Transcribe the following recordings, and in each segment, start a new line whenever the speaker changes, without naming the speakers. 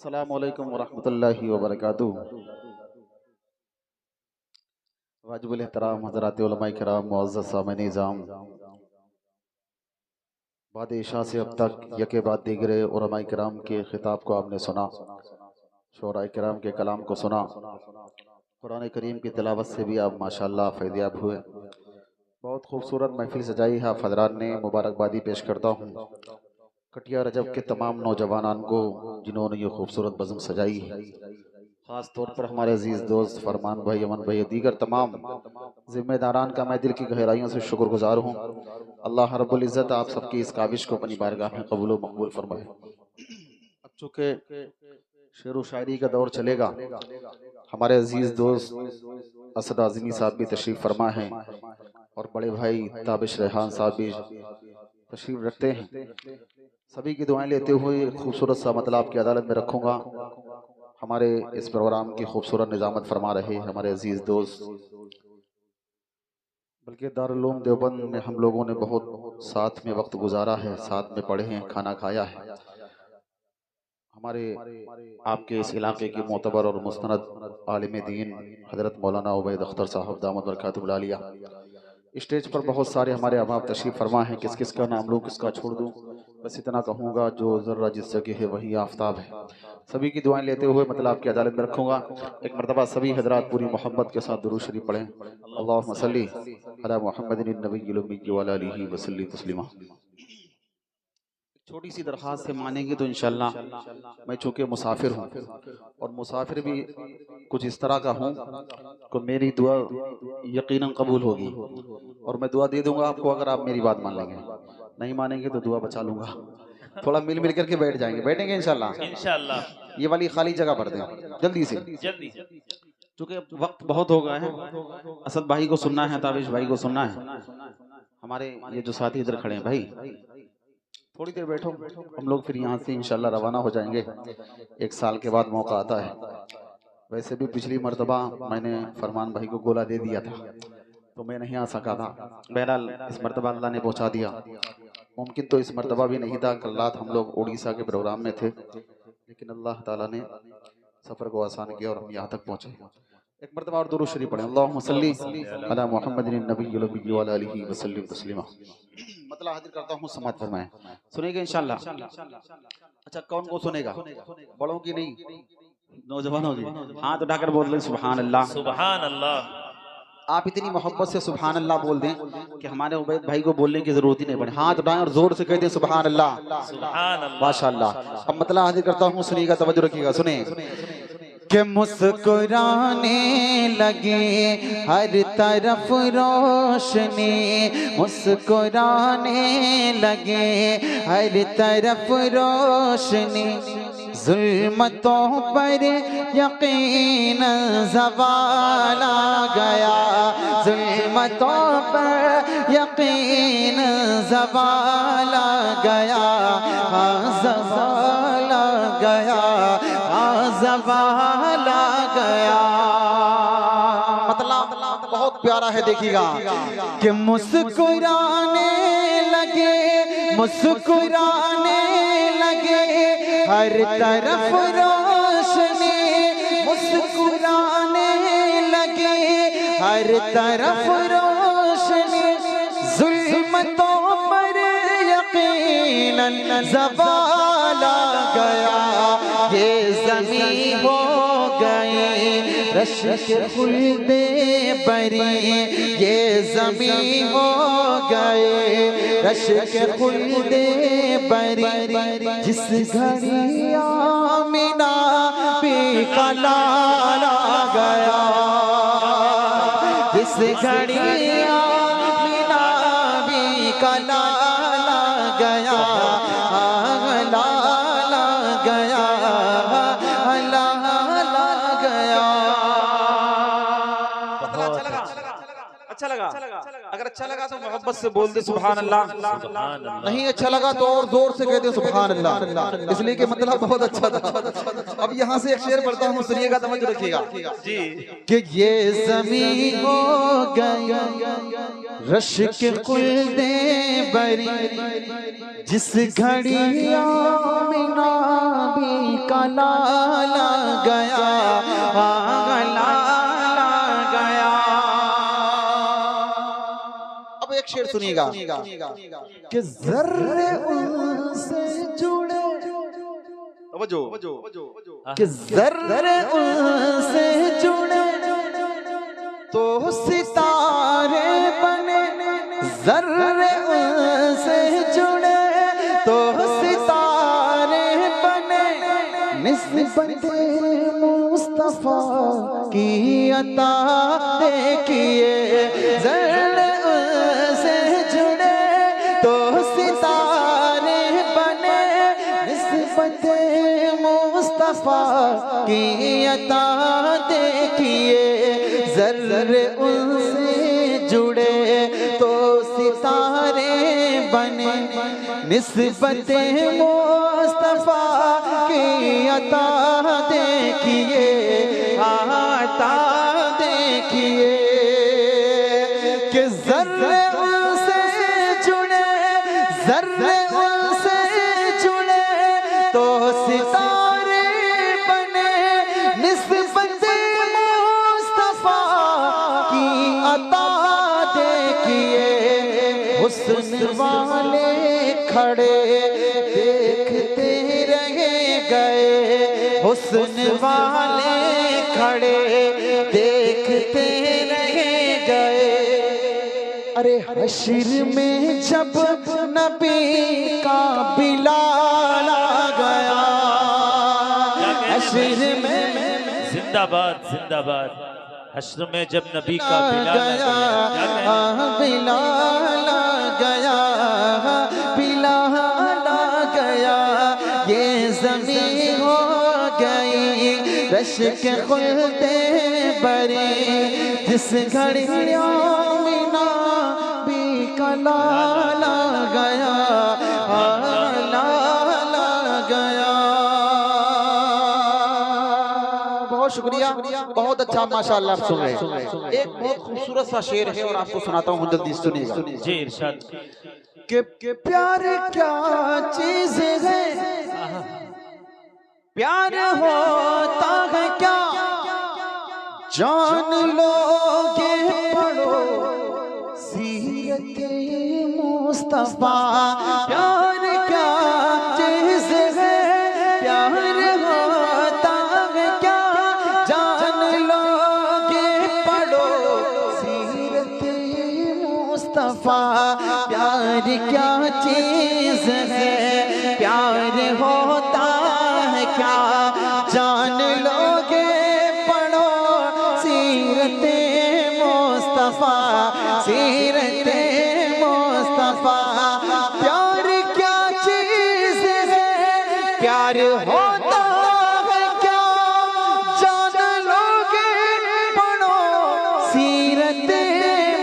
अस्सलामु अलैकुम वरहमतुल्लाहि वबरकातुहू। वाजिबुल एहतराम हज़रात उलमाए किराम मुअज़्ज़ज़ सामईन निज़ाम, बाद इशा से अब तक यके बाद दीगरे उलमाए किराम के खिताब को आपने सुना, शोराए किराम के कलाम को सुना, कुरान करीम की तिलावत से भी आप माशाअल्लाह फ़ैज़याब हुए। बहुत खूबसूरत महफिल सजाई है आप हज़रात ने, मुबारकबादी पेश करता हूँ कटिया रजब के तमाम नौजवानान को जिन्होंने ये खूबसूरत बज़म सजाई है। ख़ास तौर पर हमारे अजीज़ दोस्त फरमान भाई, अमन भाई, दीगर तमाम जिम्मेदारान का मैं दिल की गहराइयों से शुक्रगुजार हूँ। अल्लाह रब्बुल इज़्ज़त आप सबकी इस काविश को अपनी बारगाह में कबूल व मकबूल फरमाए। अब चूँकि शेर व शायरी का दौर चलेगा, हमारे अजीज़ दोस्त असद आज़मी साहब भी तशरीफ़ फरमा हैं और बड़े भाई ताबिश रेहान साहब भी तशरीफ़ रखते हैं। सभी की दुआएं लेते हुए खूबसूरत सा मतलब आपकी अदालत में रखूँगा। हमारे इस प्रोग्राम की खूबसूरत निज़ामत फरमा रहे हमारे अजीज़ दोस्त, बल्कि दारुल उलूम देवबंद में हम लोगों ने बहुत साथ में वक्त गुजारा है, साथ में पढ़े हैं, खाना खाया है। हमारे आपके इस इलाके की मोतबर और मुस्तनद आलिम दीन हज़रत मौलाना उबैद अख्तर साहब दामद बरकातुहू आलिया, स्टेज पर बहुत सारे हमारे अहबाब तशरीफ़ फरमा हैं। किस किस का नाम लूँ, किसका छोड़ दूँ, बस इतना कहूँगा जो ज़र्रा जिस जगह है वही आफ्ताब है। सभी की दुआएं लेते हुए मतलब आपकी अदालत में रखूँगा। एक मरतबा सभी हजरात पूरी मोहब्बत के साथ दुरूद शरीफ पढ़ें। अल्लाहुम्मा सल्ली अला मुहम्मदिन नबिय्यिल उम्मी व अला आलिहि व सल्लिम तस्लीमा। छोटी सी दरख्वास्त से मानेंगे तो इंशाल्लाह, मैं चूँकि मुसाफिर हूँ और मुसाफिर भी कुछ इस तरह का हूँ तो मेरी दुआ यकीनन कबूल होगी और मैं दुआ दे दूंगा आपको अगर आप मेरी बात मान लेंगे। नहीं मानेंगे तो दुआ बचा लूंगा। थोड़ा मिल मिल करके बैठ जाएंगे, बैठेंगे इंशाल्लाह।
इंशाल्लाह
ये वाली खाली जगह भर दें जल्दी से,
जल्दी।
क्योंकि वक्त बहुत हो गया है। असद भाई को सुनना है, ताबिश भाई को सुनना है, हमारे ये जो साथी इधर खड़े हैं भाई, थोड़ी देर बैठो, हम लोग फिर यहाँ से इंशाल्लाह रवाना हो जाएंगे। एक साल के बाद मौका आता है। वैसे भी पिछली मर्तबा मैंने फरमान भाई को गोला दे दिया था तो मैं नहीं आ सका था। बहरहाल इस मर्तबा अल्लाह ने पहुँचा दिया। मुमकिन तो इस मर्तबा भी नहीं था, कल रात हम लोग उड़ीसा के प्रोग्राम में थे, लेकिन अल्लाह ताला ने सफ़र को आसान किया और हम यहाँ तक पहुँचे। एक मर्तबा और दुरूद शरीफ पढ़ें। अल्लाहुम्मा सल्ली अला मुहम्मदिन नबिय्यिल उम्मी व अला आलिहि व सल्लिम तस्लीमा। मतलब हाजिर करता हूँ, समात फरमाएं। सुनेगा इंशाल्लाह। अच्छा, कौन को सुनेगा? बड़ों की नहीं, नौजवानों की। हाथ उठाकर बोल दें सुभान अल्लाह।
सुभान अल्लाह।
आप इतनी मोहब्बत से सुभान अल्लाह बोल दें कि हमारे उबैद भाई को बोलने की जरूरत ही नहीं पड़े। हाथ उठाएं और जोर से कह दें सुभान अल्लाह।
सुभान अल्लाह।
माशाअल्लाह। अब मतलब हाजिर करता हूँ, सुनिएगा, तवज्जो रखिएगा, सुने कि मुस्कुराने लगे हर तरफ रोशनी, मुस्कुराने लगे हर तरफ रोशनी, जुल्मतों पर यकीन ज़वाल आ गया, जुल्मतों पर यकीन ज़वाल आ गया, ज़वाल आ गया, ज़वाल आ गया। मतलब बहुत प्यारा है, देखिएगा कि मुस्कुराने लगे, मुस्कुराने लगे हर तरफ रोशनी, मुस्कुराने लगे हर तरफ रोशनी, जुल्मतों पर यकीनन ज़वाल आ गया, ये ज़मीं हो गई रश के खुल्दे बरी, ये ज़मीं हो गए रश के खुल्दे बरी, जिस घड़ी आमिना पे कलाल आ गया, जिस घड़ी आमिना भी कलाल आ गया, लाल आ गया, लाल आ गया।
अच्छा लगा।
अगर अच्छा लगा तो मोहब्बत से बोल दे सुभान अल्लाह।
सुभान अल्लाह।
नहीं अच्छा लगा तो और जोर से कह दे सुभान अल्लाह, इसलिए कि मतलब बहुत अच्छा था। अब यहाँ से एक शेर पढ़ता हूँ, सुनिएगा, तवज्जो रखिएगा
जी।
कि ये ज़मीन हो गई रश के कुल्दे बरी, जिस घड़ी आमिना भी का लाला गया, लाला गया। अब एक शेर सुनिएगा कि ज़र्रे उनसे जुड़े, कि ज़र्रे उनसे जुड़े तो सितारे बने, ज़र्रे उनसे जुड़े तो सितारे बने, निस्बते मुस्तफा की अता देखिए। ज़र्रे उनसे जुड़े तो सितारे बने, निस्बते मुस्तफा की अता देखिए। ज़र्रे उनसे जुड़े तो सितारे बने, निस्बते मुस्तफा की अता देखिए, अता देखिए। कि ज़र्रे उनसे जुड़े, ज़र्रे उनसे जुड़े तो सितारे बने, निस्बते मुस्तफा की अता देखिए। हुस्न वाले खड़े देखते रह गए, हुस्न वाले खड़े देखते रह गए। अरे हश्र में जब नबी का बिलाल आ गया, हश्र में
जिंदाबाद जिंदाबाद। हश्र में जब नबी का बिलाल
गया, बिलाल आ गया, बिलाल आ गया। ये ज़मीन हो गई रश के खुल्दे बरी, जिस घड़ी आमिना भी का लाला गया, लाला गया। बहुत शुक्रिया, बहुत अच्छा, माशाअल्लाह। आप सुन रहे एक बहुत खूबसूरत सा शेर है और आपको सुनाता हूँ, जल्दी सुनिएगा।
जी इरशाद।
कि प्यार क्या चीज है, प्यार होता है क्या, जान लोगे पढ़ो सीरत मुस्तफा। प्यार क्या चीज है, प्यार होता है क्या, जान लोगे पढ़ो सीरत मुस्तफा। प्यार क्या चीज है, प्यार होता है क्या, जान लोगे पढ़ो सीरत मुस्तफा, सीरत मुस्तफा। प्यार क्या चीज है, प्यार होता है क्या, जान लोगे पढ़ो सीरत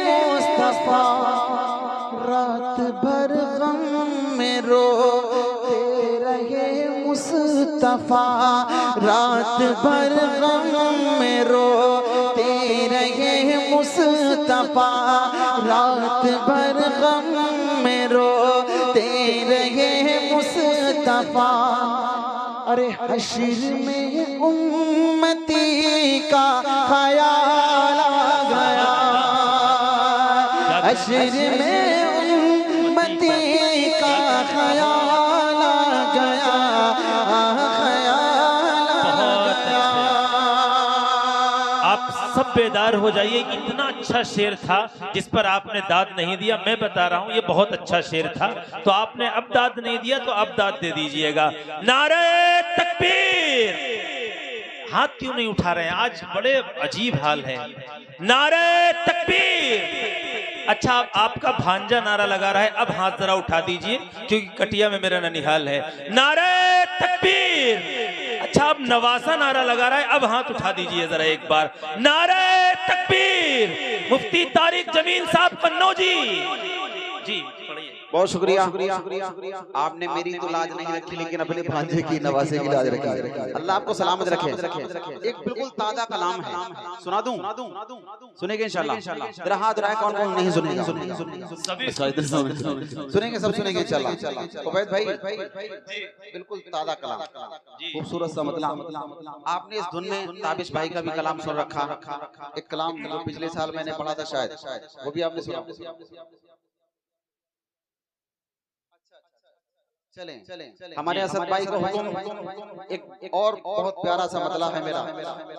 मुस्तफा। रात भर गम में रोते रहे मुस्तफा, रात भर गम में रोते रहे मुस्तफा, रात भर गम में रोते रहे मुस्तफा। अरे हश्र में उम्मती का ख्याल आ गया, हश्र में उम्मती का ख्याल आ गया, ख्याल आ गया।
आप सब बेदार हो जाइए। इतना अच्छा शेर था जिस पर आपने दाद नहीं दिया। मैं बता रहा हूं ये बहुत अच्छा शेर था, तो आपने अब दाद नहीं दिया तो अब दाद दे दीजिएगा। नारे तकबीर। हाथ क्यों नहीं उठा रहे हैं? आज बड़े अजीब हाल है। नारे तकबीर। अच्छा, आपका भांजा नारा लगा रहा है, अब हाथ जरा उठा दीजिए क्योंकि कटिया में मेरा ननिहाल है। नारे तकबीर। अच्छा, अब नवासा नारा लगा रहा है, अब हाथ उठा दीजिए जरा एक बार। नारे तकबीर मुफ्ती तारिक जमील साहब कन्नौजी जी पढ़िए।
बहुत शुक्रिया। आपने मेरी तो लाज नहीं रखी लेकिन अपने भांजे की नवासे की लाज रखी। अल्लाह आपको सलामत रखे। एक बिल्कुल ताजा कलाम है, सुना दूं? सुनेंगे इंशाल्लाह? तेरा हाथ उठाए कौन कौन नहीं सुनेगा? सुनेंगे, सब सुनेंगे इंशाल्लाह। उबैद भाई बिल्कुल ताजा कलाम, खूबसूरत सा मतलब। आपने इस धुन में ताबिश भाई का भी कलाम सुन रखा। एक कलाम जो पिछले साल मैंने पढ़ा था शायद, वो भी आपने सुना। चलें हमारे असद भाई का हुक्म एक और बहुत प्यारा सा मतलब है मेरा,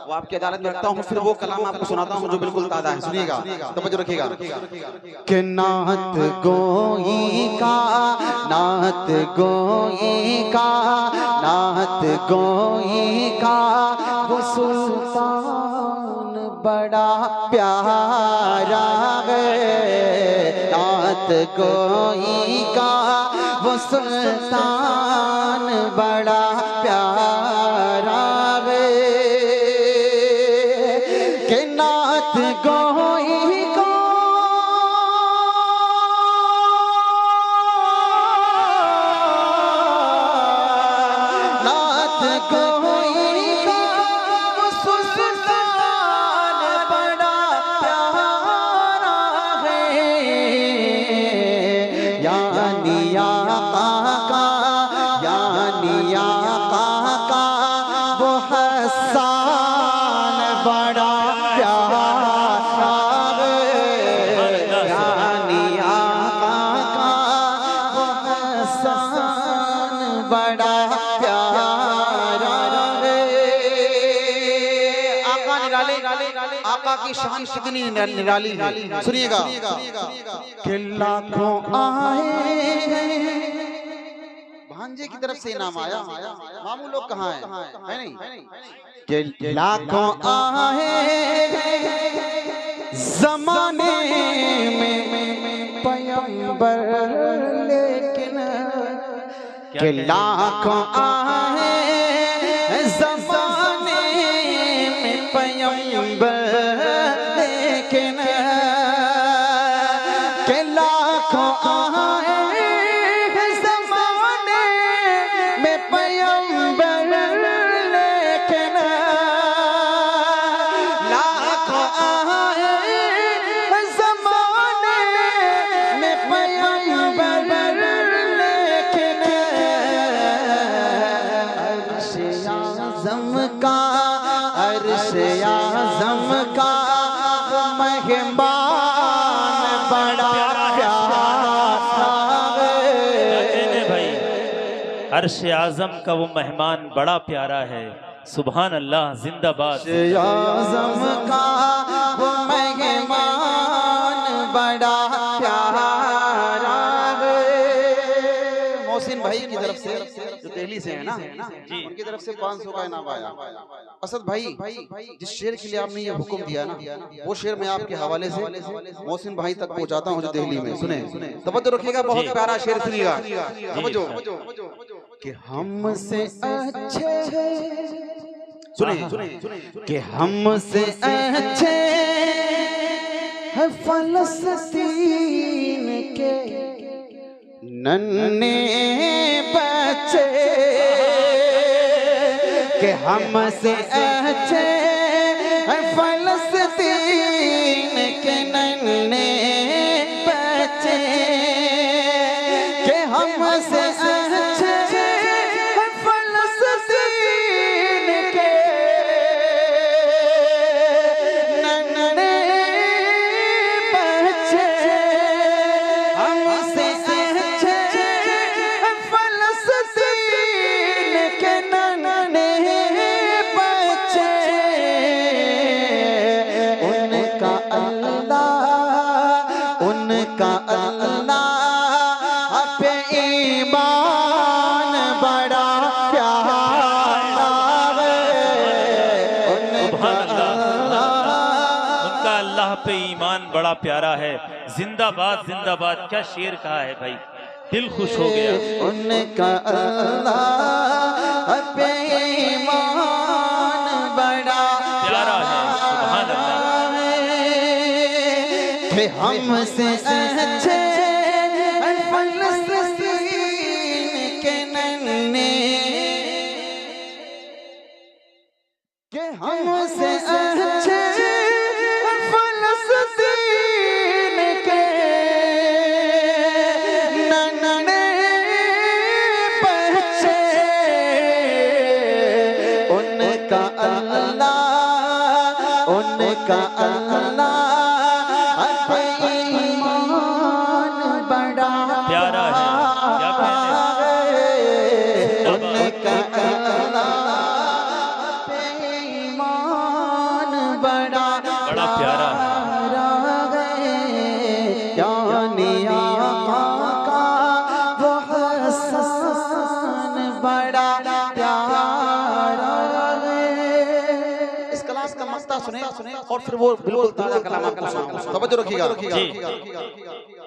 वो आपकी अदालत में रखता हूँ, फिर वो कलाम आपको सुनाता हूँ जो बिल्कुल ताज़ा है। सुनिएगा, तवज्जो रखिएगा। कि नात गोई का, नात गोई का, नात गोई का वो सुल्तान बड़ा प्यारा है। नात गोई का वो सुल्तान बड़ा प्यारा है। के नात गोई को नात गोई का वो सुल्तान बड़ा प्यारा है। यानी वो हसन बड़ा प्यारा है। यानी आका वो हसन बड़ा प्यारा है। आका निराले, आका की शान कितनी निराली है। सुनिएगा, कि लाखों आए भांजे की तरफ से इनाम आया, मामू लोग कहाँ हैं? है नहीं? कि लाखों आए जमाने में पैगंबर लेकिन, कि लाखों आए जमाने में पैगंबर लेकिन, कि लाखों आए
अर्श आज़म का वो मेहमान बड़ा प्यारा है। सुभान अल्लाह, जिंदाबाद।
आज़म का वो मेहमान बड़ा प्यारा है। मोहसिन भाई की तरफ से जो दिल्ली से है ना, उनकी तरफ से 500 का इनाम आया। असद भाई जिस शेर के लिए आपने ये हुक्म दिया ना, वो शेर मैं आपके हवाले से मोहसिन भाई तक पहुंचाता हूं जो दिल्ली में। सुने, तवज्जो रखिएगा, बहुत प्यारा शेर सुनिएगा। तवज्जो। कि हमसे अच्छे, सुने, कि हमसे अच्छे है फलस्तीन के नन्हे बच्चे, कि हमसे अच्छे है फलस्तीन के नन्हे बच्चे, कि हमसे अच्छे है फलस्तीन के नन्हे बच्चे, हमसे अच्छे है फलस्तीन के नन्हे बच्चे। उनका अल्लाह पे ईमान बड़ा प्यारा है।
उनका अल्लाह पे ईमान बड़ा प्यारा है। जिंदाबाद, जिंदाबाद। क्या शेर कहा है भाई, दिल खुश हो गया।
उनका अल्लाह पे ईमान बड़ा
प्यारा है। सुभान अल्लाह।
हमसे अच्छे फलस्तीन के नन्हे, के हमसे अच्छे फलस्तीन के नन्हे बच्चे, उनका अल्लाह ईमान बड़ा
प्यारा है, क्या कहने,
उनका अल्लाह ईमान बड़ा
बड़ा प्यारा है।
यानी आका का वो हसन बड़ा प्यारा है। इस कलाम का मक्ता सुने और फिर वो बिल्कुल ताजा कलाम आपको सुनाऊंगा। तवज्जो रखिएगा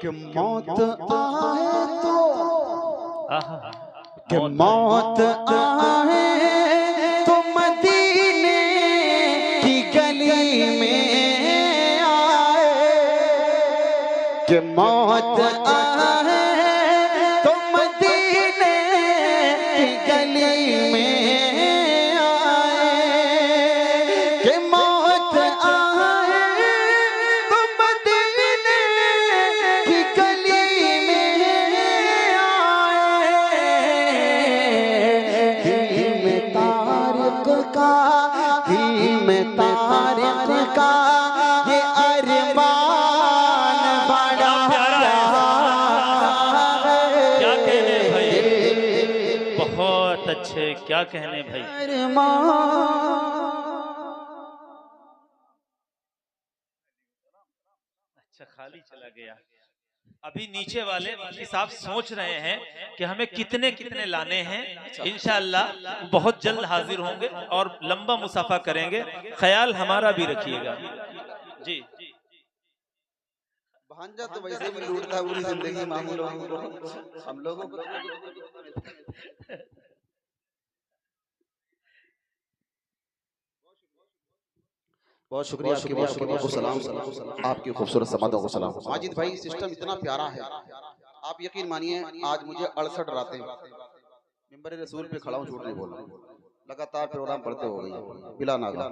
कि मौत आए तो, कि मौत आए तो मदीने की गली में आए, कि मौत आए तो मदीने की गली में आए, कि मौत आए तो मदीने की गली में आए। दिल में तारिक का, दिल में तारिक का ये अरमान बड़ा
प्यारा है। क्या कहने भाई, बहुत अच्छे, क्या कहने भाई। अच्छा खाली चला गया। अभी नीचे वाले साहब सोच रहे हैं कि हमें कितने कितने लाने हैं। इंशाअल्लाह बहुत जल्द हाजिर होंगे और लंबा मुसाफा करेंगे, ख्याल हमारा भी रखिएगा जी।
भांजा तो वैसे भी लूटता है पूरी जिंदगी मामूलों को, हम लोगों को बहुत शुक्रिया, आपकी बहुत शुक्रिया को सलाम, आपकी खूबसूरत समातों को सलाम। माजिद भाई सिस्टम इतना प्यारा है, आप यकीन मानिए आज मुझे 68 रातें मिंबर रसूल पे खड़ा हूँ, झूठ नहीं बोल रहा हूँ, लगातार प्रोग्राम पढ़ते हो गई बिला नागा,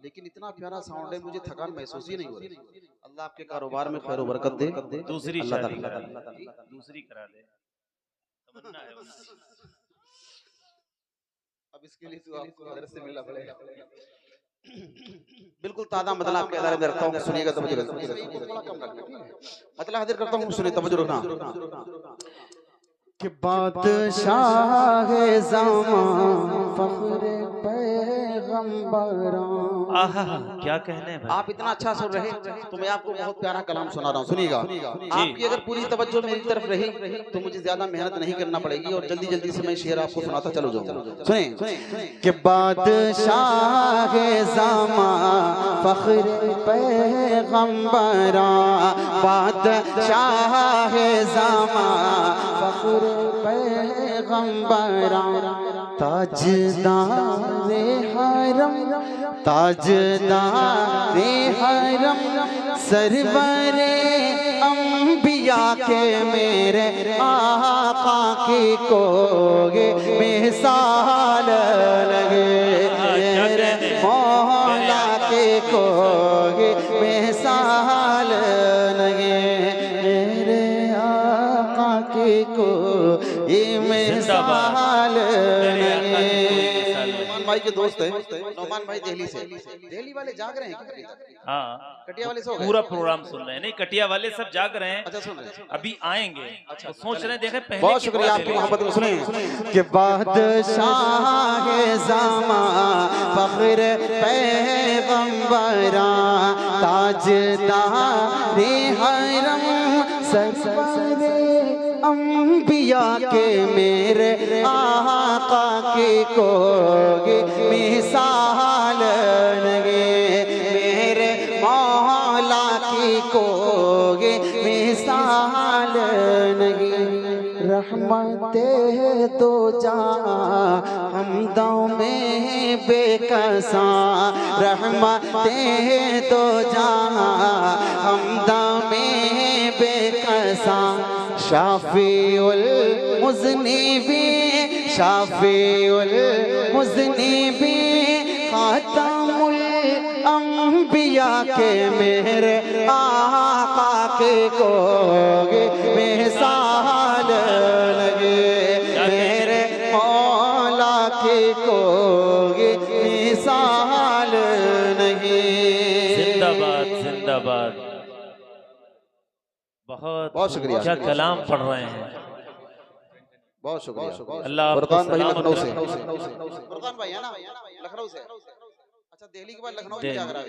लेकिन इतना प्यारा साउंड है मुझे थकान महसूस ही नहीं हो रही। अल्लाह आपके कारोबार में खैर बरकत दे।
दूसरी शादी करा दे, दूसरी करा दे, तमन्ना है उसकी।
अब इसके लिए तो आपको हजरत से मिलना पड़ेगा। बिल्कुल ताज़ा मतलब आपके अदारे में रखता हूँ, सुनिएगा तवज्जो रखना, मतलब हाजिर करता हूँ, सुनिए तवज्जो रखना कि बादशाह ज़मां फख्र पैगंबरां।
आहा क्या कहने भाई,
आप इतना अच्छा सुन रहे तो मैं आपको बहुत प्यारा कलाम सुना रहा हूँ, सुनिएगा। आपकी अगर पूरी तवज्जो मेरी तरफ रही तो मुझे ज्यादा मेहनत नहीं करना पड़ेगी और जल्दी जल्दी से मैं शेर आपको सुनाता चलो जाऊंगा। सुने कि बादशाह ज़मां फख्र पैगंबरां, बादशाह ज़मां फख्र पैगंबरां, ताजदारे हरम, ताजदारे हरम, सरवरे अंबिया के मेरे आका की कोगे मिसाल लगे, मौला के कोगे मिसाल लगे, मेरे आका की को ये मिसाल लगे। भाई के दोस्त है नौमान भाई दिल्ली से, दिल्ली वाले जाग रहे हैं क्या?
हाँ
कटिया वाले सो गए?
पूरा प्रोग्राम सुन रहे हैं, नहीं कटिया वाले सब जाग रहे हैं।
अच्छा सुन रहे हैं,
अभी आएंगे। अच्छा तो सोच रहे हैं, देखे पहले
बहुत शुक्रिया आपकी मोहब्बत में। सुने कि बादशाह ज़मां फख्र पैगंबरां, ताजदारे हरम, सरवरे अंबिया के मेरे आका के कोगे मिसाल लगे, मेरे मौला की कोगे मिसाल लगे। रहमते दो जहां हमदों में बेकसा, रहमते दो जहां हमदों में बेकसा, शाफीउल मुज़निबीन शाफीउल मुज़निबीन खातमुल अंबिया के मेरे आका के कोगे मिसाल लगे, मेरे मौला के कोगे मिसाल नहीं।
जिंदाबाद जिंदाबाद। बहुत
शुक्रिया।
क्या कलाम पढ़ रहे हैं।
बहुत शुक्रिया।
अल्लाह
फुरकान भाई
सलामत
लखनऊ से,
रखे।
फुरकान भाई है ना लखनऊ से। अच्छा दिल्ली के बाद लखनऊ में क्या करा?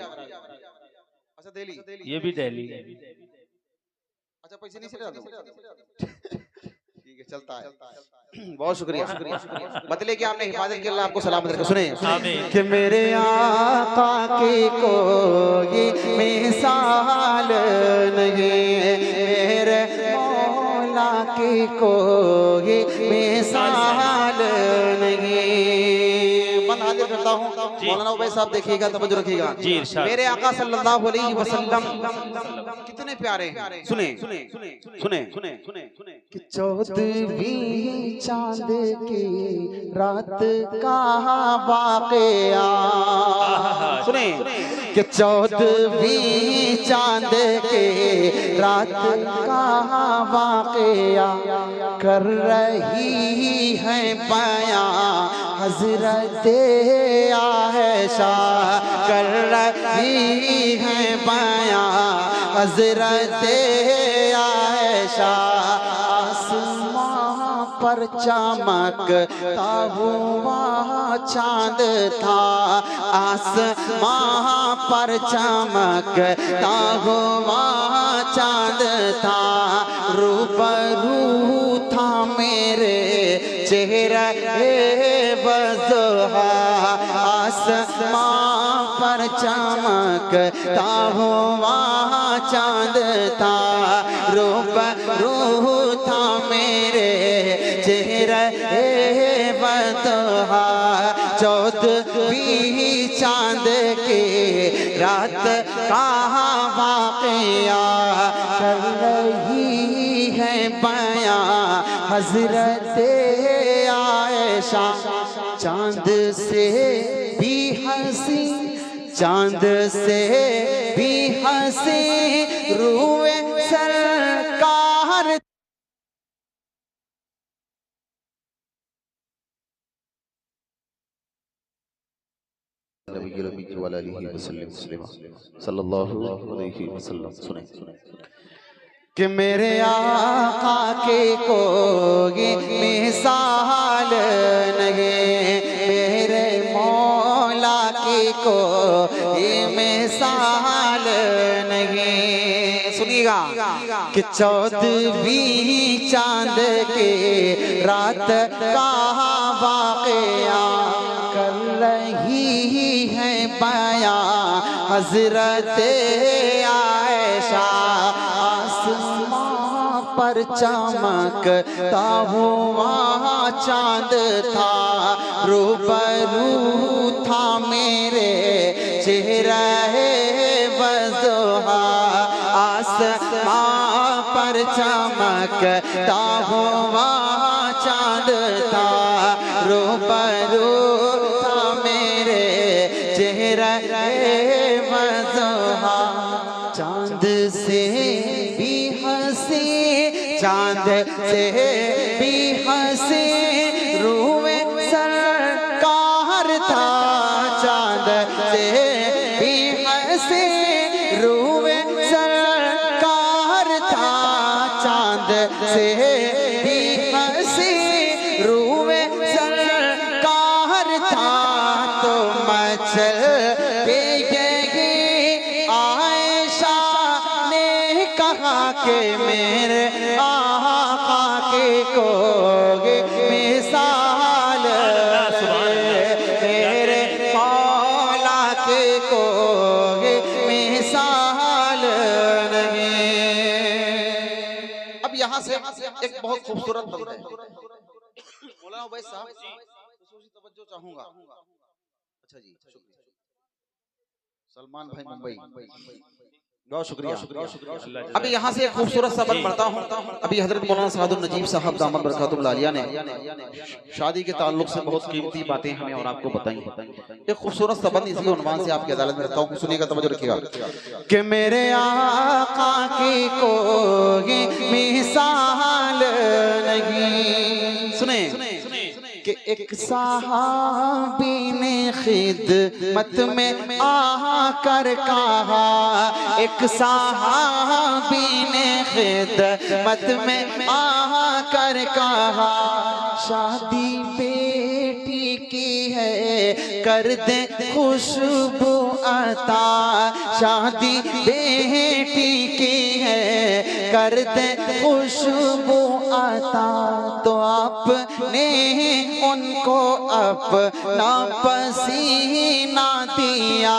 अच्छा दिल्ली,
ये भी दिल्ली।
अच्छा पैसे नहीं से डाल दो। ठीक है चलता है। बहुत शुक्रिया। बदले कि आपने हिफाजत की, अल्लाह आपको सलामत रखे। सुने
आमीन।
कि मेरे आका की कोई मिसाल नहीं, मेरे मौला की कोई मिसाल नहीं। बंद हाजिर करता हूँ। मौलाना उबैद साहब देखिएगा, तवज्जो रखिएगा।
जी इरशाद।
मेरे आका सल्लल्लाहु अलैहि वसल्लम कितने प्यारे हैं। सुने सुने सुने सुने कि 14वीं चांद की रात का वाक़या, सुने कि 14वीं चांद के रात का वाक़या कर रही है बयां हज़रत आयशा, कर रही है बयां हज़रत आयशा। आसमां पर चमकता हुआ चांद था, आसमां पर चमकता हुआ चांद था, रूबरू था मेरे चेहरे बज़ुहा, आसमां पर चमकता हुआ चांद था, रूबरू था मेरे चेहरे बज़ुहा। 14वीं चांद की रात का वाक़या कर रही है बयां हज़रत आयशा। चांद से भी हंसी, चांद से भी हंसी रूए सरकार। कि मेरे आका के कोई मिसाल नहीं, मेरे मौला की कोई मिसाल नहीं। सुनिएगा कि 14वीं चांद के रात का वाक़या कर रही है बयां हज़रत आयशा। आसमां पर चमकता हुआ चांद था, रूबरू था मेरे चेहरे बज़ुहा, आसमां पर चमकता हुआ चांद था, रूबरू था मेरे चेहरे बज़ुहा। चांद से भी हंसी, चांद से भी हंसी रूए सरकार था, चांद से भी हंसी रूए सरकार था, चांद से भी हंसी रूए सरकार था। तो मचल आयशा ने कहा कि मेरे आका के कोई मिसाल, मेरे मौला के कोई मिसाल नहीं। अब यहाँ से एक बहुत खूबसूरत बंद है मौलाना भाई साहब, तवज्जो चाहूंगा। अच्छा जी, सलमान भाई मुंबई, बहुत शुक्रिया। अभी यहाँ से एक खूबसूरत सा बंद पढ़ता हूँ। अभी हजरत मौलाना सादुल नजीब साहब दामद बरकातुहुल आलिया ने शादी के ताल्लुक से बहुत कीमती बातें हमें और आपको बताई। एक खूबसूरत सा बंद इसी उन्वान से आपकी अदालत में रखता हूँ, सुनिएगा, तवज्जो रखिएगा। कि मेरे आका की कोई मिसाल नहीं, सुने कि एक सहाबी ने खिदमत में आकर कहा, एक सहाबी ने खिदमत में आकर कहा, शादी बेटी की है कर दे खुशबू अता, शादी बेटी की है कर दे खुशबू अता। तो आपने उनको अपना पसीना दिया,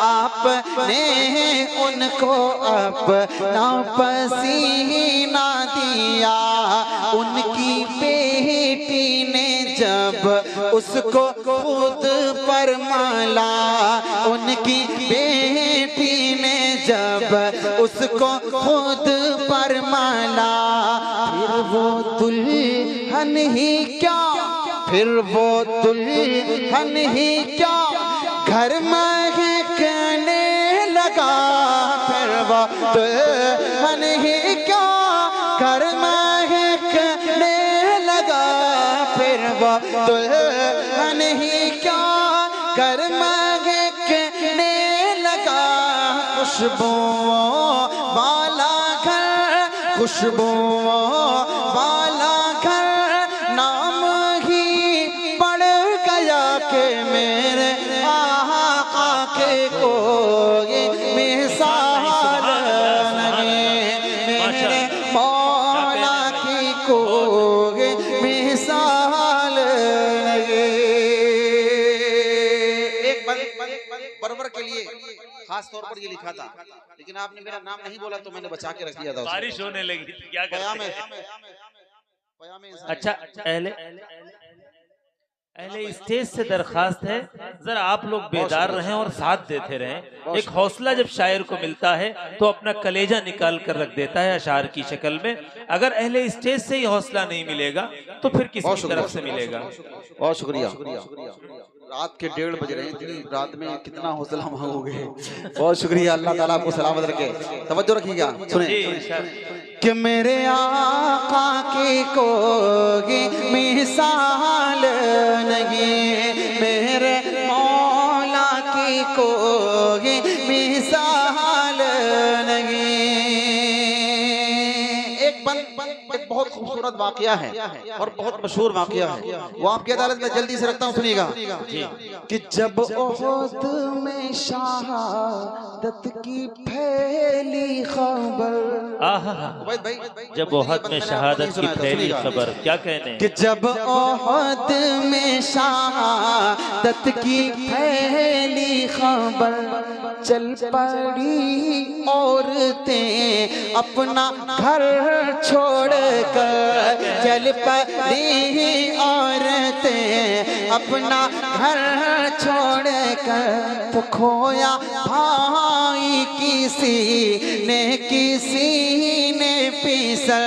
आपने उनको अपना पसीना दिया। उनकी बेटी ने जब उसको खुद पर माला, उनकी बेटी ने जब उसको खुद पर माला, फिर वो दुल्हन ही क्या, फिर वो दुल्हन ही क्या घर महकने लगा, फिर वो दुल्हन ही क्या घर महकने लगा, फिर वो दुल्हन ही क्या घर महकने लगा। खुशबुओं वाला घर, खुशबुओं वाला घर नाम ही पड़ गया कि मेरे आका के कोई मिसाल नहीं, मेरे मौला की कोई मिसाल नहीं। एक बरबर के लिए खास तौर पर ये लिखा था, लेकिन आपने मेरा नाम नहीं बोला तो मैंने बचा के रख दिया था।
बारिश होने लगी थी, क्या करते हैं? अच्छा, पहले स्टेज से दरखास्त है, जरा आप लोग बेदार रहें और साथ देते रहें। एक हौसला जब शायर को मिलता है तो अपना कलेजा निकाल कर रख देता है अशार की शक्ल में। अगर अहले स्टेज से ही हौसला नहीं मिलेगा तो फिर किसी तरफ से मिलेगा।
बहुत शुक्रिया। रात के 1:30 बज रहे हैं, इतनी रात में कितना हौसला मांगोगे। बहुत शुक्रिया, अल्लाह ताला आपको सलामत रखे। तवज्जो रखिएगा, सुने कि मेरे आका की कोई मिसाल नहीं, मेरे मौला की कोई मिसाल नहीं। एक बहुत खूबसूरत वाकया है और बहुत मशहूर वाकया है, वो आपकी अदालत में जल्दी से रखता हूँ, सुनिएगा। कि जब ओहद में शहादत की फैली खबर,
जब ओहद में शहादत की फैली खबर, क्या कहने,
कि जब ओहद में शहादत की फैली खबर, चल पड़ी औरतें अपना घर छोड़ कर, चल पड़ी औरतें अपना घर छोड़ कर। तो खोया भाई किसी ने फिसल,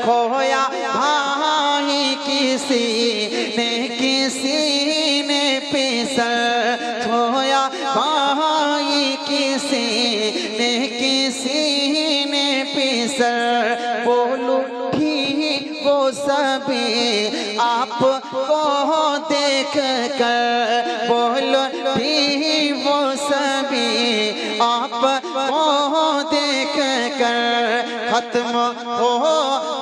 खोया भाई किसी ने फिसल, खोया भाई किसी ने फिसल। बोलो भी वो सभी आपको देख कर, बोलो भी वो सभी आपको देख कर। खत्म हो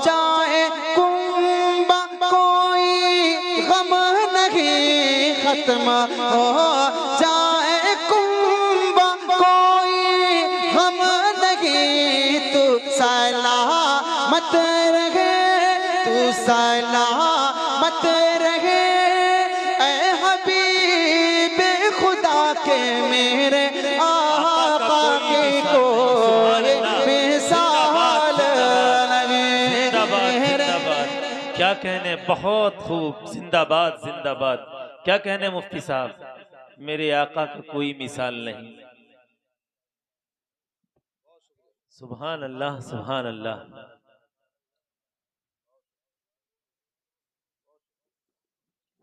जाए कुंबा कोई गम नहीं, खत्म हो जाए कुंबा कोई गम नहीं। तू सलामत रहे, तू सलामत रहे, ऐ हबीब खुदा के मेरे आका की कोई मिसाल नहीं।
क्या कहने, बहुत खूब, जिंदाबाद जिंदाबाद। क्या कहने मुफ्ती साहब, मेरे आका का कोई मिसाल नहीं। सुभान अल्लाह सुभान अल्लाह।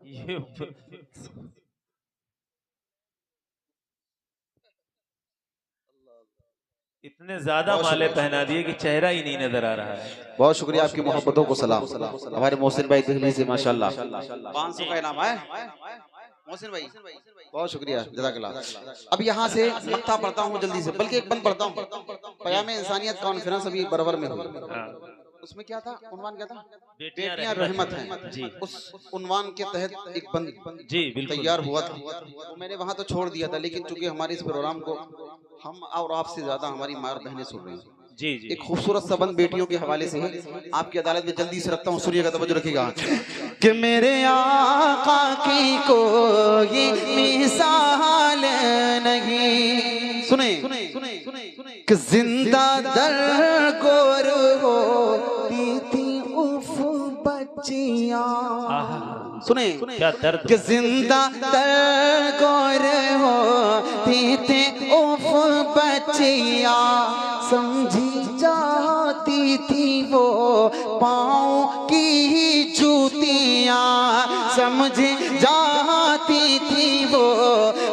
ये इतने ज्यादा माले पहना दिए कि चेहरा ही नहीं नजर आ रहा है।
बहुत शुक्रिया, आपकी मोहब्बतों को सलाम। हमारे मोहसिन भाई दिल्ली से माशाल्लाह 500 का इनाम है। मोहसिन भाई बहुत शुक्रिया, जज़ाकल्लाह। अब यहाँ से मक्ता पढ़ता हूँ जल्दी से, बल्कि एक बंद पढ़ता हूँ। क़याम-ए इंसानियत कॉन्फ्रेंस अभी बरवर में हुई, उसमें क्या था, उन्वान क्या था, बेटियां रहमत हैं जी। उस उन्वान के तहत एक बंद
जी बिल्कुल
तैयार हुआ था, तो मैंने वहां तो छोड़ दिया था, लेकिन चूंकि हमारे इस प्रोग्राम को हम और आपसे ज्यादा हमारी माँ और बहनें सुन रही हैं,
जी जी,
एक खूबसूरत सा बंद बेटियों के हवाले से है, आपकी अदालत में जल्दी से रखता हूँ, सुनिएगा, तवज्जो रखिएगा। कि मेरे आका की कोई मिसाल नहीं, सुने कि जिंदा दर गोर होती थी उफ बच्चियां, सुने
क्या दर्द,
कि जिंदा दर गोर होती थी उफ बच्चियां, समझी जाती थी वो पाँव की जूतियां, समझी जाती थी वो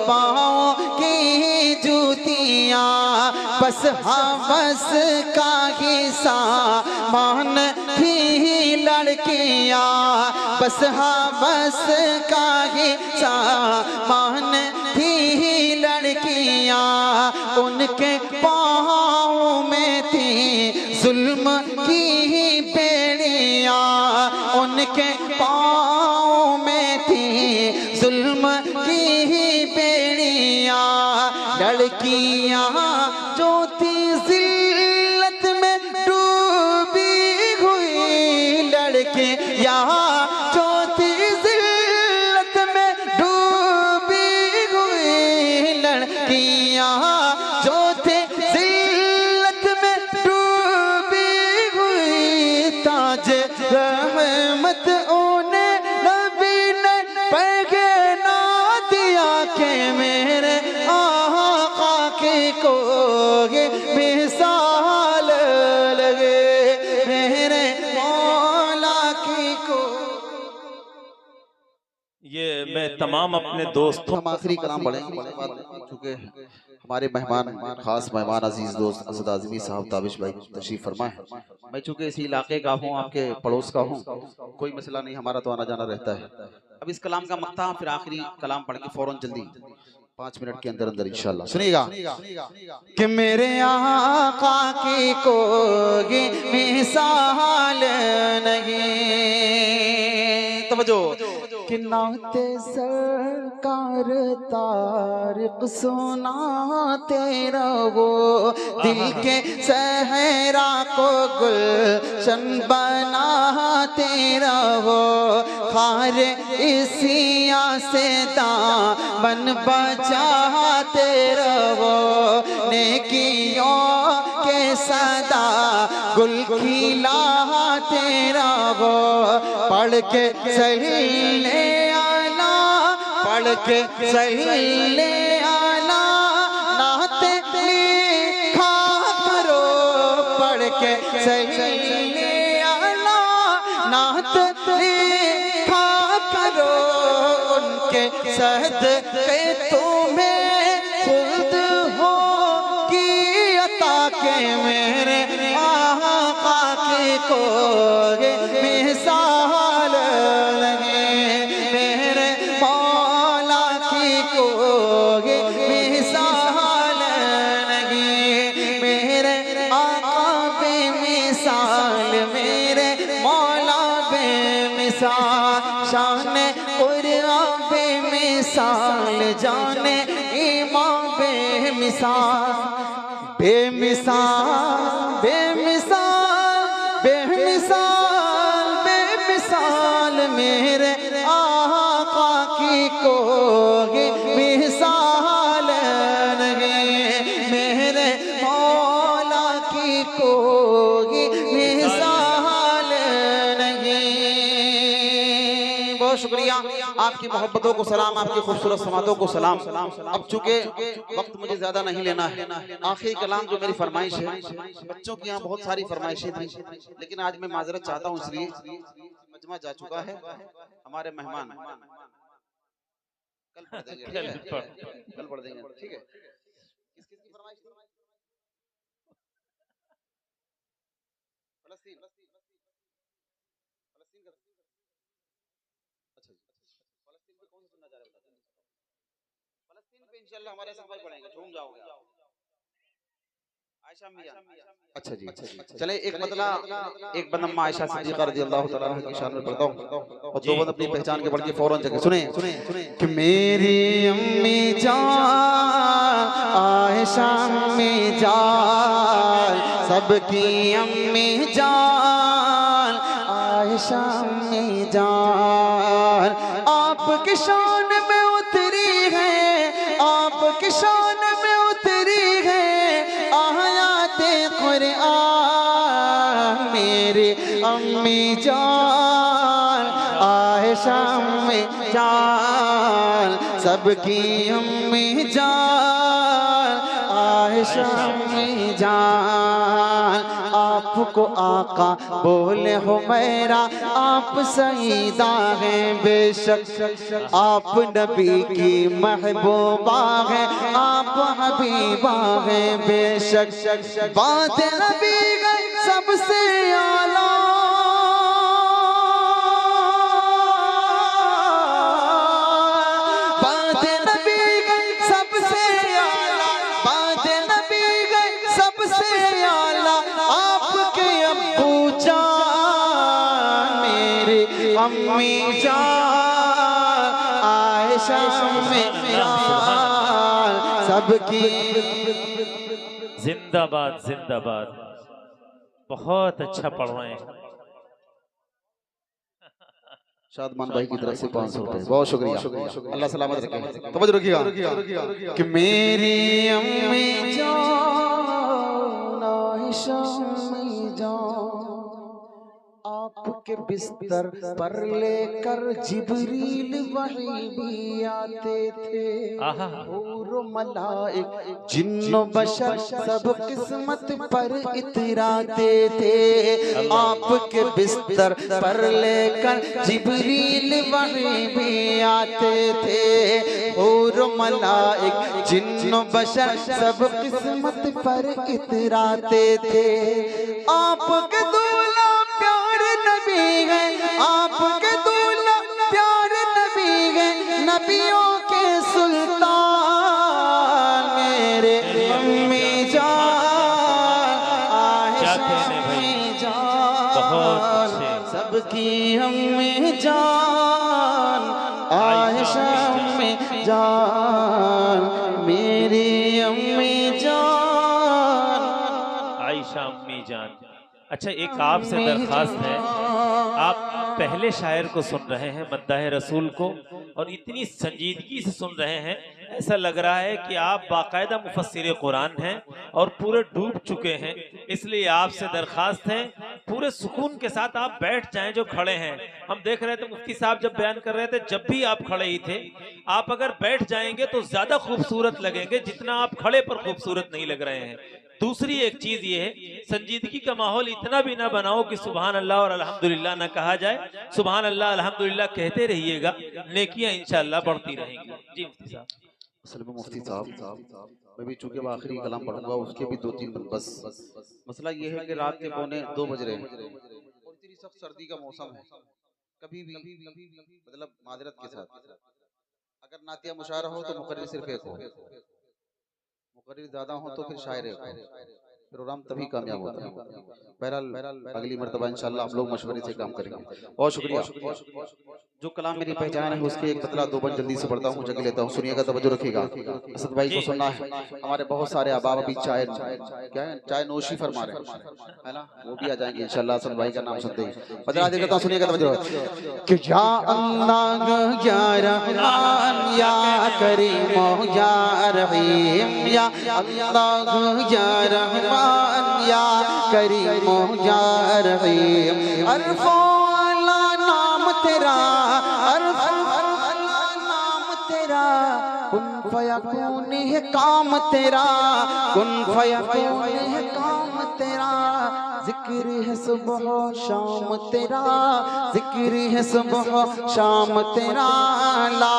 पाँव की जूतियां, बस हवस का ही सामान थी लड़कियां, बस हवस का ही सामान थी लड़कियां, उनके पाँव में थी जुल्म की बेड़ियां, उनके पाँव में थी जुल्म की बेड़ियां, लड़कियां जो थी जिल्लत में डूबी हुई, लड़कियां जो थी जिल्लत में डूबी हुई, लड़कियां जो थी जिल्लत में डूबी हुई, ताज रहमत उन्हें नबी ने पहना दिया कि मेरे आका के कोई मिसाल लगे, मेरे मौला की को।
ये मैं तमाम अपने दोस्तों,
हम आखिरी कलाम पढ़ेंगे, चूँकि हमारे मेहमान, खास मेहमान अजीज दोस्त असद आज़मी साहब ताबिश भाई तशरीफ फरमाए। मैं चूँकि इसी इलाके का हूँ, आपके पड़ोस का हूँ, कोई मसला नहीं, हमारा तो आना जाना रहता है। अब इस कलाम का मक्ता, फिर आखिरी कलाम पढ़ के फौरन जल्दी 5 मिनट के अंदर अंदर इंशाल्लाह, सुनिएगा। कि मेरे आका की कोई मिसाल नहीं, तवज्जो, कि नाते सरकार तारिक सुनाते रहो, दिल के सहरा को गुलशन बनाते रहो, खार इसिया से दामन बचाते रहो, नेकियों के सदा गुल खिलाते रहो, पढ़ के सही आला, पढ़ के सही आला, नाते लिखा करो, पढ़ के सही आला, नाते लिखा करो, उनके सदक़े तुम्हें खुद हो की अता के मेरे आका की कोई मिसाल नहीं, मेरे मौला की कोई मिसाल नहीं, मेरे आका बेमिसाल, मेरे मौला बेमिसाल, शान कुरान बेमिसाल, जाने ईमान बेमिसाल, बेमिसाल बेमिसाल बेमिसाल बेमिसाल, मेरे आका की कोई मिसाल नहीं, मेरे मौला की कोई मिसाल नहीं। बहुत शुक्रिया, आपकी मोहब्बतों को सलाम, आपकी खूबसूरत समातों को सलाम। अब चूंकि वक्त मुझे ज्यादा नहीं लेना है, आखिरी कलाम जो मेरी फरमाइश है, बच्चों की यहाँ बहुत सारी फरमाइशें थी, लेकिन आज मैं माजरत चाहता हूँ, इसलिए मजमा जा चुका है, हमारे मेहमान कल पढ़ देंगे, ठीक है? कल पढ़ देंगे, ठीक है? किसकी फरमाइश थी? फलस्तीन का। अच्छा जी, फलस्तीन पे कौन सा सुनना चाह रहे हैं? फलस्तीन पे इंशाल्लाह हमारे साथ भाई पढ़ेंगे, झूम जाओगे आप। आयशा मियां। अच्छा जी, चले एक बंदम्मा आयशा सिद्दीक़ा रज़ियल्लाहु तआला अन्हा की शान में पढ़ता हूं, और दो बंद अपनी पहचान के बढ़ के फौरन जगह सुने कि मेरी अम्मी जान आयशा अम्मी जान, सबकी अम्मी जान आयशा अम्मी जान, आपकी शान में उतरी है, आपकी शान में उतरी है आयाते कुरान। मेरी अम्मी जान आयशा अम्मी जान, सबकी अम्मी जान आयशा अम्मी जान, आपको आका बोले हो मेरा, आप सईदा हैं बेशक, आप नबी की महबूबा हैं, आप हबीबा हैं बेशक, बात नबी गई सबसे आला, बात नबी गई सबसे आला, बात नबी गई सबसे आला, आपके अब्बू जान मेरी अम्मी जान आयशा अम्मी जान, सबकी
जिंदाबाद जिंदाबाद। बहुत अच्छा पढ़ रहे हैं।
शादमान भाई की तरफ से 500 रुपए, बहुत शुक्रिया, अल्लाह सलामत रखे। तवज्जो रखिएगा कि मेरी अम्मी जान आयशा अम्मी जान, आपके बिस्तर पर लेकर जिब्रील वही भी आते थे, और मलाइक जिन्नो बशर सब किस्मत पर इतराते थे, आपके बिस्तर पर लेकर जिब्रील वही भी आते थे, और मलाइक जिन्नो बशर सब किस्मत पर इतराते थे, आपके दूल्हा प्यारे नबी है, आपके दूल्हा प्यारे नबी है, नबियों के सुल्तान मेरे अम्मी जान आयशा अम्मी जान, सबकी अम्मी जान आयशा अम्मी जान, मेरी अम्मी जान
आयशा अम्मी जान। अच्छा, एक आपसे दरखास्त है, आप पहले शायर को सुन रहे हैं, मद्दाह रसूल को, और इतनी संजीदगी से सुन रहे हैं, ऐसा लग रहा है कि आप बाकायदा मुफस्सिर कुरान हैं और पूरे डूब चुके हैं। इसलिए आपसे दरखास्त है, पूरे सुकून के साथ आप बैठ जाएं जो खड़े हैं। हम देख रहे थे मुफ्ती साहब जब बयान कर रहे थे, जब भी आप खड़े ही थे, आप अगर बैठ जाएंगे तो ज्यादा खूबसूरत लगेंगे, जितना आप खड़े पर खूबसूरत नहीं लग रहे हैं। दूसरी एक चीज ये है, संजीदगी का माहौल इतना भी ना बनाओ कि सुभान अल्लाह और अल्हम्दुलिल्लाह ना कहा जाए। सुभान अल्लाह अल्हम्दुलिल्लाह कहते रहिएगा, नेकियां इंशाअल्लाह बढ़ती रहेंगी। जी मुफ्ती साहब।
असल में मुफ्ती साहब, मैं भी चूंकि आखिरी कलाम पढ़ूंगा, उसके भी 2-3 बस। मसला ये है कि रात के 1:45 बज रहे हैं और इतनी सख्त सर्दी का मौसम है, कभी भी मतलब माजरत के साथ अगर नातिया मुशायरा हो तो मुकर्रिर सिर्फ एक हो, मुकर्रिर ज्यादा हो तो फिर शायर एक हो, प्रोग्राम तभी कामयाब होता है। बहरहाल अगली मर्तबा इंशाल्लाह आप लोग मशवरे से काम करेंगे। बहुत शुक्रिया। जो कलाम मेरी पहचान है उसके एक बदला 2 बंद जल्दी से पढ़ता हूँ, जगह लेता हूँ, सुनिएगा, तवज्जो रखिएगा। असद भाई को सुनना है, हमारे बहुत सारे अहबाब अभी चाय क्या है, चाय नोशी फरमा रहे है ना, वो भी आ जाएंगे इंशाल्लाह। असद भाई का नाम सुनते ही बदला देता हूँ, सुनिएगा, तवज्जो कि या अल्लाह या रहमान या करीम या रहीम, या अल्लाह या रहमान या करीम या रहीम, अरफो नाम तेरा, अरफ
फयकून है काम तेरा, कुन फयकून है काम तेरा, जिक्र है सुबह शाम तेरा, जिक्र है सुबह शाम तेरा, ला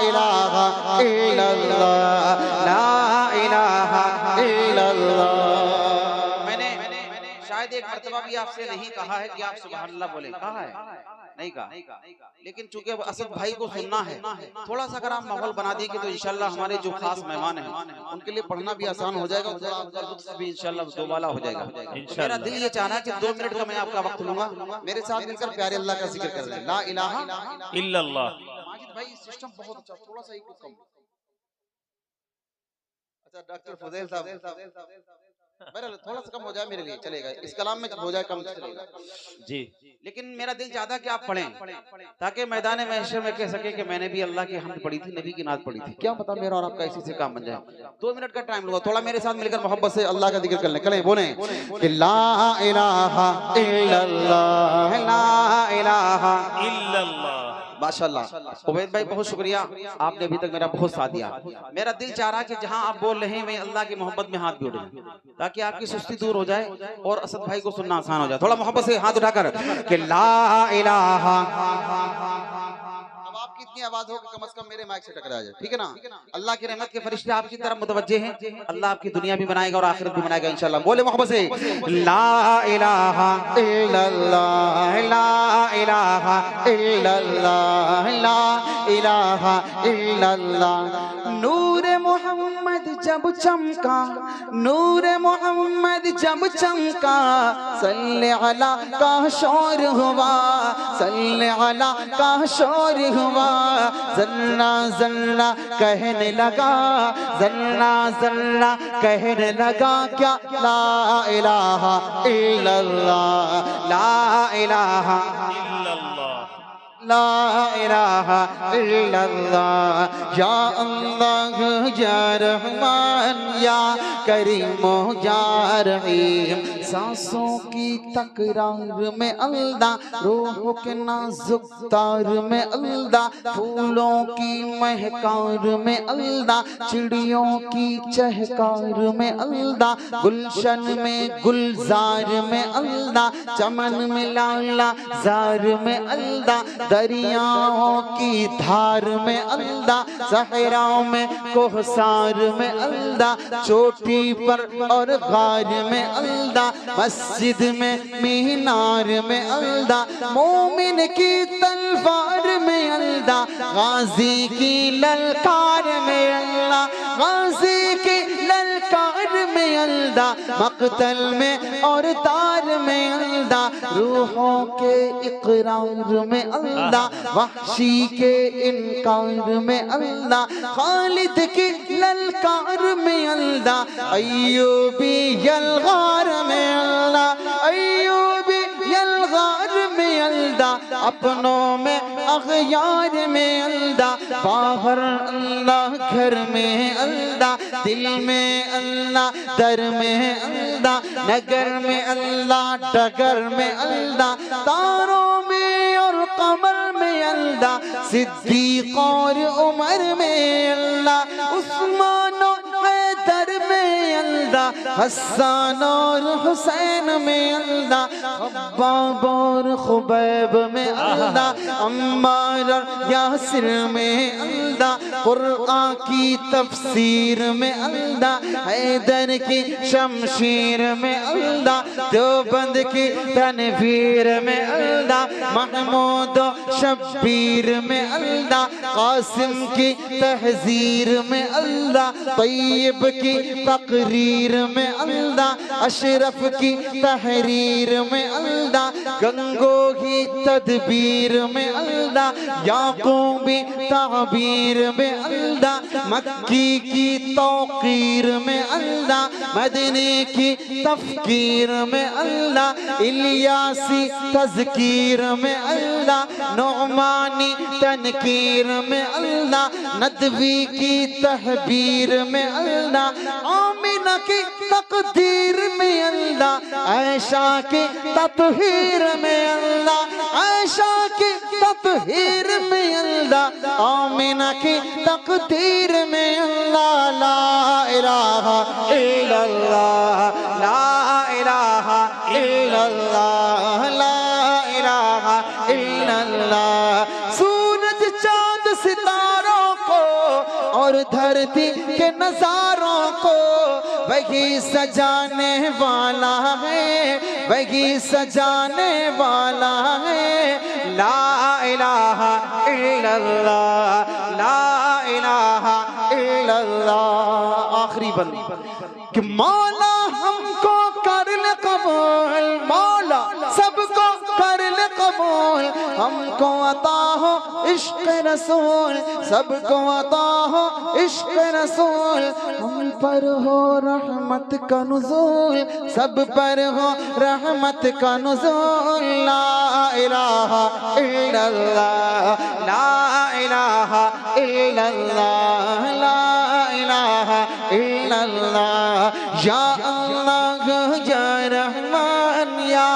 इलाहा इल्लल्लाह, ला इलाहा इल्लल्लाह। मैंने शायद एक मर्तबा भी आपसे नहीं कहा है कि आप सुभान अल्लाह बोले, कहा है? नहीं कहा, लेकिन चूंकि असद भाई को सुनना है, थोड़ा सा अगर आप माहौल बना देंगे तो इंशाल्लाह हमारे जो खास मेहमान हैं उनके लिए पढ़ना भी आसान हो जाएगा, थोड़ा आपका लुत्फ भी इंशाल्लाह दोबाला हो जाएगा। मेरा दिल ये चाह रहा है कि 2 मिनट का मैं आपका वक्त लूंगा, मेरे साथ मिलकर प्यारे अल्लाह का जिक्र कर लें, ला इलाहा
इल्लल्लाह।
माजिद भाई सिस्टम बहुत अच्छा, थोड़ा सा ही कम। अच्छा डॉक्टर फुदैल साहब, बहरहाल थोड़ा सा कम हो जाए मेरे लिए चलेगा, इस कलाम में हो जाए कम चलेगा
जी।
लेकिन मेरा दिल चाहता कि आप पढ़ें ताकि मैदान महशर में कह सके कि मैंने भी अल्लाह की हम्द पढ़ी थी, नबी की नात पढ़ी थी। क्या पता मेरा और आपका इसी से काम बन जाए। 2 मिनट का टाइम लूंगा, थोड़ा मेरे साथ मिलकर मोहब्बत से अल्लाह का जिक्र कर लें, करें, बोलें कि ला इलाहा इल्लल्लाह, ला इलाहा
इल्लल्लाह।
माशाअल्लाह। उबैद भाई बहुत शुक्रिया, आपने अभी तक मेरा बहुत साथ दिया। मेरा दिल चाह रहा कि जहां आप बोल रहे हैं वहीं अल्लाह की मोहब्बत में हाथ भी उठे ताकि आपकी सुस्ती दूर हो जाए और असद भाई को सुनना आसान हो जाए। थोड़ा मोहब्बत से हाथ उठाकर कि ला इलाहा। अब आपकी इतनी आवाज हो कि कम से कम मेरे माइक से टकरा जाए, ठीक है ना? अल्लाह की रहमत के फरिश्ते आपकी तरफ मुतवज्जे हैं, अल्लाह आपकी दुनिया भी बनाएगा और आखिरत भी बनाएगा इंशाल्लाह। बोले मोहब्बत से ला इलाहा इल्लल्लाह, ला इलाहा इल्लल्लाह, ला इलाहा इल्लल्लाह। नूर मोहम्मद जब चमका, नूर मोहम्मद जब चमका, सल्ले अला का शोर हुआ, सल्ले अला का शोर हुआ, जन्ना जन्ना कहने लगा, जन्ना जन्ना कहने लगा क्या ला इलाहा इल्लल्लाह, ला इलाहा
इल्लल्लाह।
ला इलाहा इल्लल्लाह। या अल्लाह या रहमान या करीम या रहीम। सांसों की तकरार में अल्लाह, रूह के नाजुक तार में अल्लाह, फूलों की महकार में अल्लाह, चिड़ियों की चहकार में अल्लाह, गुलशन में गुलजार में अल्लाह, चमन में लाला जार में अल्लाह, दरियाओं की धार में अल्लाह, सहराओं में कोहसार में अल्लाह, चोटी पर और गार में अल्लाह, मस्जिद में मीनार में अल्लाह, मोमिन की तलवार में अल्लाह, गाजी की ललकार में अल्लाह, गाजी की ललकार में अल्लाह, मक्तल में और तार में अल्लाह, रूहों के इकरार में अल्लाह, वहशी के इनकार में अल्लाह, खालिद की ललकार में अल्लाह, अय्यूबी यलगार में अल्लाह, अय्यूबी यलगार में अल्लाह, अपनों में अगयार में अल्लाह, बाहर अल्लाह घर में अल्लाह, दिल में अल्लाह, दर में अल्लाह, नगर में अल्लाह, डगर में अल्लाह, तारों में और कमर में अल्लाह, सिद्दीक और उमर में अल्लाह, उस्मान और हैदर में अल्लाह, हसन और हुसैन में अल्लाह, खब्बाब और खुबैब में अल्लाह, अम्मार और यासिर में अल्लाह, कुरआन की तफसीर में अल्लाह, हैदर की शमशीर में अल्लाह, देवबंद की तनवीर में अल्लाह, महमूद शब्बीर में अल्लाह, कासिम की तहजीर में अल्लाह, तैयब की तकरीर में अल्लाह, अशरफ की तहरीर में अल्लाह, गंगोही तदबीर में अल्लाह, याकूबी ताबीर में अल्लाह, मक्की की तौकीर में अल्लाह, मदनी की तफकीर में अल्लाह, इलियासी तज़कीर में अल्लाह, नुअमानी तनकीर में अल्लाह, नदवी की तहबीर में अल्लाह, आमिना की तकदीर में अल्लाह, आयशा की तत्हीर में अल्लाह, आयशा की तत्हीर में अल्लाह, आमिना की तकदीर में अल्लाह। ला इलाहा इल्लल्लाह, ला इलाहा इल्लल्लाह, ला इलाहा इल्लल्लाह। सूरज चांद सितारों को और धरती के नजारों को वही सजाने वाला है, वही सजाने वाला है। ला इलाहा इल्लल्लाह, ला इलाहा इल्लल्लाह। आखिरी बंद कि मौला हमको कर ले कबूल, मौला सबको कर ले कबूल, हमको अता हो इश्क रसूल, सबको अता हो इश्क रसूल। हम पर हो रहमत का नुज़ूल, सब पर हो रहमत का नुज़ूल। ला इलाहा इल्लल्लाह, ला इलाहा इल्लल्लाह, ला इलाहा इल्लल्लाह। या अल्लाह या रहमान या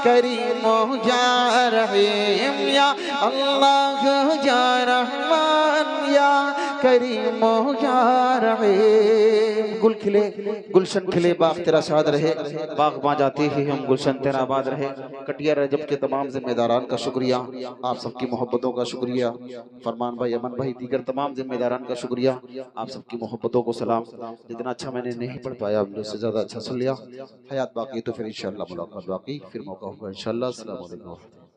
करीम या रहीम, या अल्लाह या रहमान या करीम या रहीम। गुल खिले गुलशन खिले बाग तेरा शाद रहे, बाग बाँ जाते ही हम गुलशन तेरा आबाद रहे। कटिया रजब के तमाम जिम्मेदारान का शुक्रिया, आप सबकी मोहब्बतों का शुक्रिया। फरमान भाई, अमन भाई, दीगर तमाम जिम्मेदारान का शुक्रिया, आप सबकी मोहब्बतों को सलाम। जितना अच्छा मैंने नहीं पढ़ पाया आपने उससे ज़्यादा अच्छा सुन लिया। हयात बाकी तो फिर इंशाअल्लाह मुलाकात बाकी, फिर मौका होगा इंशाअल्लाह। अस्सलाम वालेकुम।